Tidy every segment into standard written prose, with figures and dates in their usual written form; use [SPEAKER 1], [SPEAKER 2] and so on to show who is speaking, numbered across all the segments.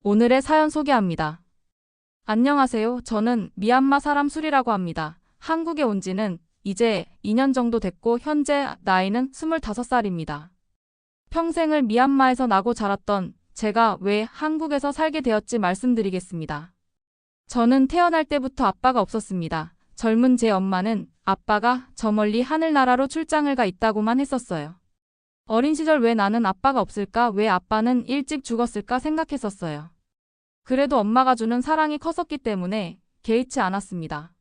[SPEAKER 1] 오늘의 사연 소개합니다. 안녕하세요. 저는 미얀마 사람 수리라고 합니다. 한국에 온 지는 이제 2년 정도 됐고 현재 나이는 25살입니다. 평생을 미얀마에서 나고 자랐던 제가 왜 한국에서 살게 되었지 말씀드리겠습니다. 저는 태어날 때부터 아빠가 없었습니다. 젊은 제 엄마는 아빠가 저 멀리 하늘나라로 출장을 가 있다고만 했었어요. 어린 시절 왜 나는 아빠가 없을까? 왜 아빠는 일찍 죽었을까 생각했었어요. 그래도 엄마가 주는 사랑이 컸었기 때문에 개의치 않았습니다.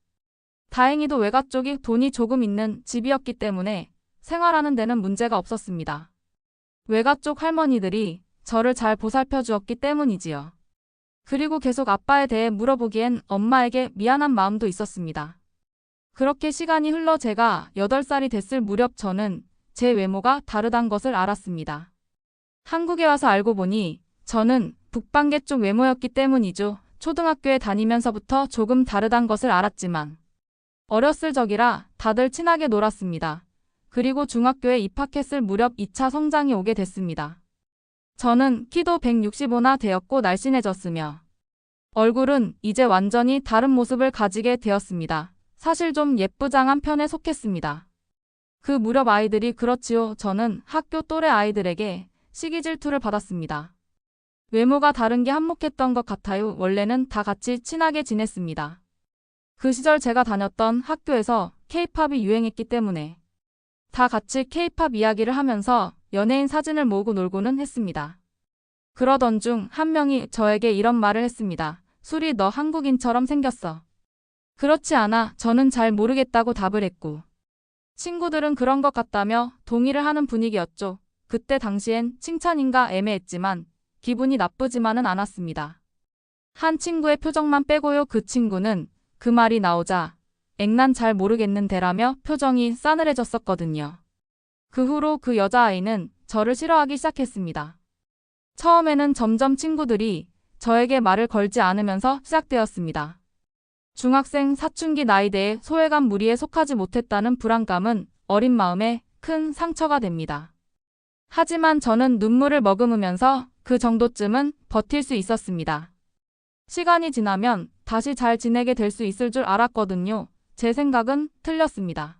[SPEAKER 1] 다행히도 외가 쪽이 돈이 조금 있는 집이었기 때문에 생활하는 데는 문제가 없었습니다. 외가 쪽 할머니들이 저를 잘 보살펴 주었기 때문이지요. 그리고 계속 아빠에 대해 물어보기엔 엄마에게 미안한 마음도 있었습니다. 그렇게 시간이 흘러 제가 8살이 됐을 무렵 저는 제 외모가 다르단 것을 알았습니다. 한국에 와서 알고 보니 저는 북방계 쪽 외모였기 때문이죠. 초등학교에 다니면서부터 조금 다르단 것을 알았지만 어렸을 적이라 다들 친하게 놀았습니다. 그리고 중학교에 입학했을 무렵 2차 성장이 오게 됐습니다. 저는 키도 165나 되었고 날씬해졌으며 얼굴은 이제 완전히 다른 모습을 가지게 되었습니다. 사실 좀 예쁘장한 편에 속했습니다. 그 무렵 아이들이 그렇지요. 저는 학교 또래 아이들에게 시기 질투를 받았습니다. 외모가 다른 게 한몫했던 것 같아요. 원래는 다 같이 친하게 지냈습니다. 그 시절 제가 다녔던 학교에서 K-팝이 유행했기 때문에 다 같이 K-팝 이야기를 하면서 연예인 사진을 모으고 놀고는 했습니다. 그러던 중 한 명이 저에게 이런 말을 했습니다. 수리 너 한국인처럼 생겼어. 그렇지 않아. 저는 잘 모르겠다고 답을 했고 친구들은 그런 것 같다며 동의를 하는 분위기였죠. 그때 당시엔 칭찬인가 애매했지만 기분이 나쁘지만은 않았습니다. 한 친구의 표정만 빼고요. 그 친구는 그 말이 나오자 난 잘 모르겠는데라며 표정이 싸늘해졌었거든요. 그 후로 그 여자아이는 저를 싫어하기 시작했습니다. 처음에는 점점 친구들이 저에게 말을 걸지 않으면서 시작되었습니다. 중학생 사춘기 나이대에 소외감 무리에 속하지 못했다는 불안감은 어린 마음에 큰 상처가 됩니다. 하지만 저는 눈물을 머금으면서 그 정도쯤은 버틸 수 있었습니다. 시간이 지나면 다시 잘 지내게 될 수 있을 줄 알았거든요. 제 생각은 틀렸습니다.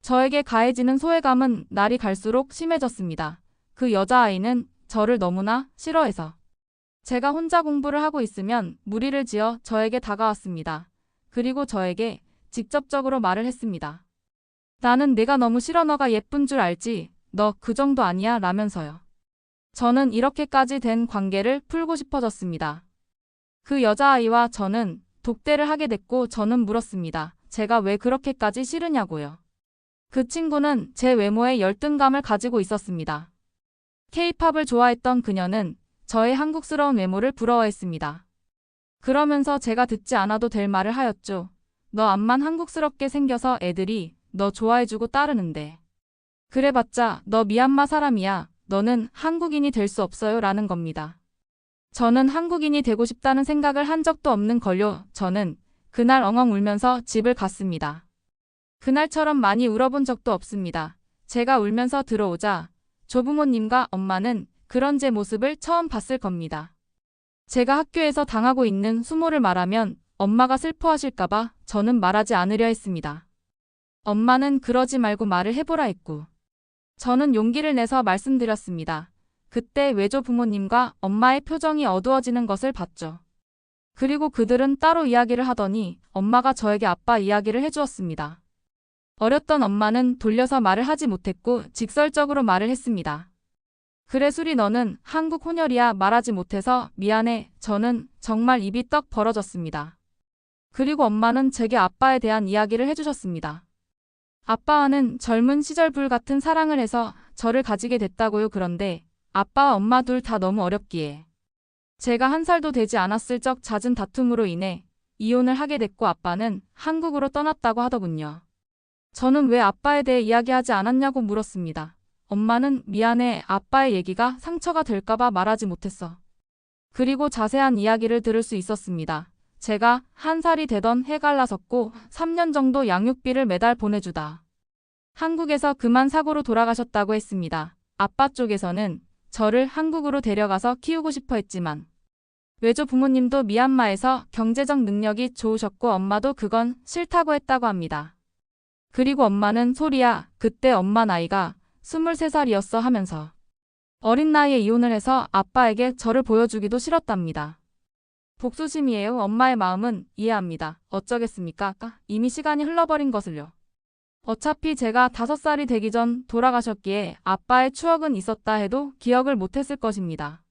[SPEAKER 1] 저에게 가해지는 소외감은 날이 갈수록 심해졌습니다. 그 여자아이는 저를 너무나 싫어해서 제가 혼자 공부를 하고 있으면 무리를 지어 저에게 다가왔습니다. 그리고 저에게 직접적으로 말을 했습니다. 나는 내가 너무 싫어. 너가 예쁜 줄 알지? 너 그 정도 아니야? 라면서요. 저는 이렇게까지 된 관계를 풀고 싶어졌습니다. 그 여자아이와 저는 독대를 하게 됐고 저는 물었습니다. 제가 왜 그렇게까지 싫으냐고요. 그 친구는 제 외모에 열등감을 가지고 있었습니다. K-팝을 좋아했던 그녀는 저의 한국스러운 외모를 부러워했습니다. 그러면서 제가 듣지 않아도 될 말을 하였죠. 너 암만 한국스럽게 생겨서 애들이 너 좋아해주고 따르는데. 그래봤자 너 미얀마 사람이야. 너는 한국인이 될 수 없어요. 라는 겁니다. 저는 한국인이 되고 싶다는 생각을 한 적도 없는 걸요. 저는 그날 엉엉 울면서 집을 갔습니다. 그날처럼 많이 울어본 적도 없습니다. 제가 울면서 들어오자 조부모님과 엄마는 그런 제 모습을 처음 봤을 겁니다. 제가 학교에서 당하고 있는 수모를 말하면 엄마가 슬퍼하실까봐 저는 말하지 않으려 했습니다. 엄마는 그러지 말고 말을 해보라 했고 저는 용기를 내서 말씀드렸습니다. 그때 외조 부모님과 엄마의 표정이 어두워지는 것을 봤죠. 그리고 그들은 따로 이야기를 하더니 엄마가 저에게 아빠 이야기를 해주었습니다. 어렸던 엄마는 돌려서 말을 하지 못했고 직설적으로 말을 했습니다. 그래 수리 너는 한국 혼혈이야. 말하지 못해서 미안해. 저는 정말 입이 떡 벌어졌습니다. 그리고 엄마는 제게 아빠에 대한 이야기를 해주셨습니다. 아빠와는 젊은 시절 불 같은 사랑을 해서 저를 가지게 됐다고요. 그런데 아빠와 엄마 둘 다 너무 어렵기에 제가 1살도 되지 않았을 적 잦은 다툼으로 인해 이혼을 하게 됐고 아빠는 한국으로 떠났다고 하더군요. 저는 왜 아빠에 대해 이야기하지 않았냐고 물었습니다. 엄마는 미안해. 아빠의 얘기가 상처가 될까봐 말하지 못했어. 그리고 자세한 이야기를 들을 수 있었습니다. 제가 1살이 되던 해가 갈라섰고 3년 정도 양육비를 매달 보내주다 한국에서 그만 사고로 돌아가셨다고 했습니다. 아빠 쪽에서는 저를 한국으로 데려가서 키우고 싶어 했지만 외조 부모님도 미얀마에서 경제적 능력이 좋으셨고 엄마도 그건 싫다고 했다고 합니다. 그리고 엄마는 소리야, 그때 엄마 나이가 23살이었어 하면서 어린 나이에 이혼을 해서 아빠에게 저를 보여주기도 싫었답니다. 복수심이에요. 엄마의 마음은 이해합니다. 어쩌겠습니까? 이미 시간이 흘러버린 것을요. 어차피 제가 5살이 되기 전 돌아가셨기에 아빠의 추억은 있었다 해도 기억을 못했을 것입니다.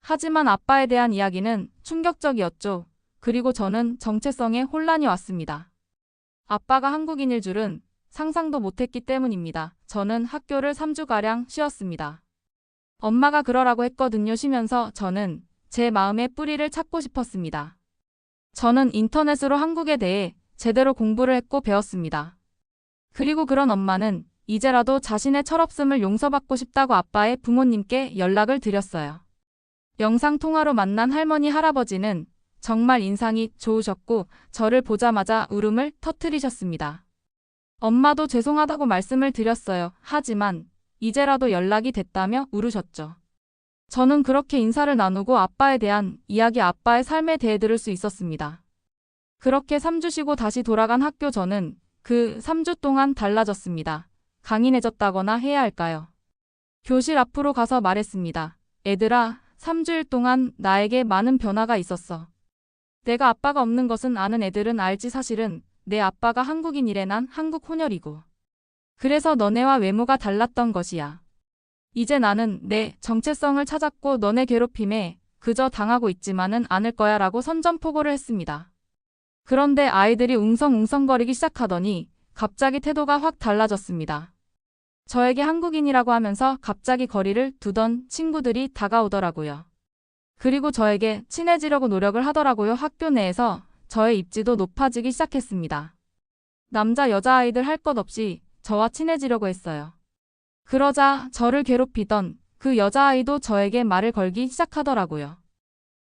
[SPEAKER 1] 하지만 아빠에 대한 이야기는 충격적이었죠. 그리고 저는 정체성에 혼란이 왔습니다. 아빠가 한국인일 줄은 상상도 못했기 때문입니다. 저는 학교를 3주가량 쉬었습니다. 엄마가 그러라고 했거든요. 쉬면서 저는 제 마음의 뿌리를 찾고 싶었습니다. 저는 인터넷으로 한국에 대해 제대로 공부를 했고 배웠습니다. 그리고 그런 엄마는 이제라도 자신의 철없음을 용서받고 싶다고 아빠의 부모님께 연락을 드렸어요. 영상통화로 만난 할머니 할아버지는 정말 인상이 좋으셨고 저를 보자마자 울음을 터뜨리셨습니다. 엄마도 죄송하다고 말씀을 드렸어요. 하지만 이제라도 연락이 됐다며 울으셨죠. 저는 그렇게 인사를 나누고 아빠에 대한 이야기, 아빠의 삶에 대해 들을 수 있었습니다. 그렇게 3주 쉬고 다시 돌아간 학교. 저는 그 3주 동안 달라졌습니다. 강인해졌다거나 해야 할까요? 교실 앞으로 가서 말했습니다. 애들아, 3주일 동안 나에게 많은 변화가 있었어. 내가 아빠가 없는 것은 아는 애들은 알지. 사실은 내 아빠가 한국인이래. 난 한국 혼혈이고. 그래서 너네와 외모가 달랐던 것이야. 이제 나는 내 정체성을 찾았고 너네 괴롭힘에 그저 당하고 있지만은 않을 거야 라고 선전포고를 했습니다. 그런데 아이들이 웅성웅성거리기 시작하더니 갑자기 태도가 확 달라졌습니다. 저에게 한국인이라고 하면서 갑자기 거리를 두던 친구들이 다가오더라고요. 그리고 저에게 친해지려고 노력을 하더라고요. 학교 내에서 저의 입지도 높아지기 시작했습니다. 남자 여자아이들 할 것 없이 저와 친해지려고 했어요. 그러자 저를 괴롭히던 그 여자아이도 저에게 말을 걸기 시작하더라고요.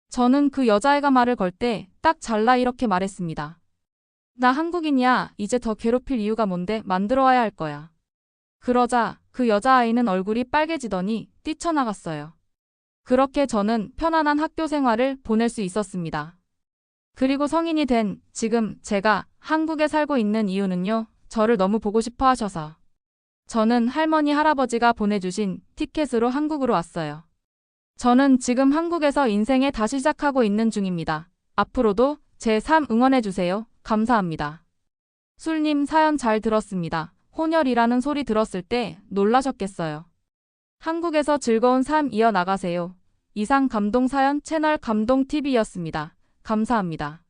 [SPEAKER 1] 저는 그 여자애가 말을 걸 때 딱 잘라 이렇게 말했습니다. 나 한국인이야. 이제 더 괴롭힐 이유가 뭔데? 만들어와야 할 거야. 그러자 그 여자아이는 얼굴이 빨개지더니 뛰쳐나갔어요. 그렇게 저는 편안한 학교 생활을 보낼 수 있었습니다. 그리고 성인이 된 지금 제가 한국에 살고 있는 이유는요. 저를 너무 보고 싶어 하셔서. 저는 할머니 할아버지가 보내주신 티켓으로 한국으로 왔어요. 저는 지금 한국에서 인생에 다시 시작하고 있는 중입니다. 앞으로도 제 삶 응원해주세요. 감사합니다. 술님 사연 잘 들었습니다. 혼혈이라는 소리 들었을 때 놀라셨겠어요. 한국에서 즐거운 삶 이어나가세요. 이상 감동사연 채널 감동TV였습니다. 감사합니다.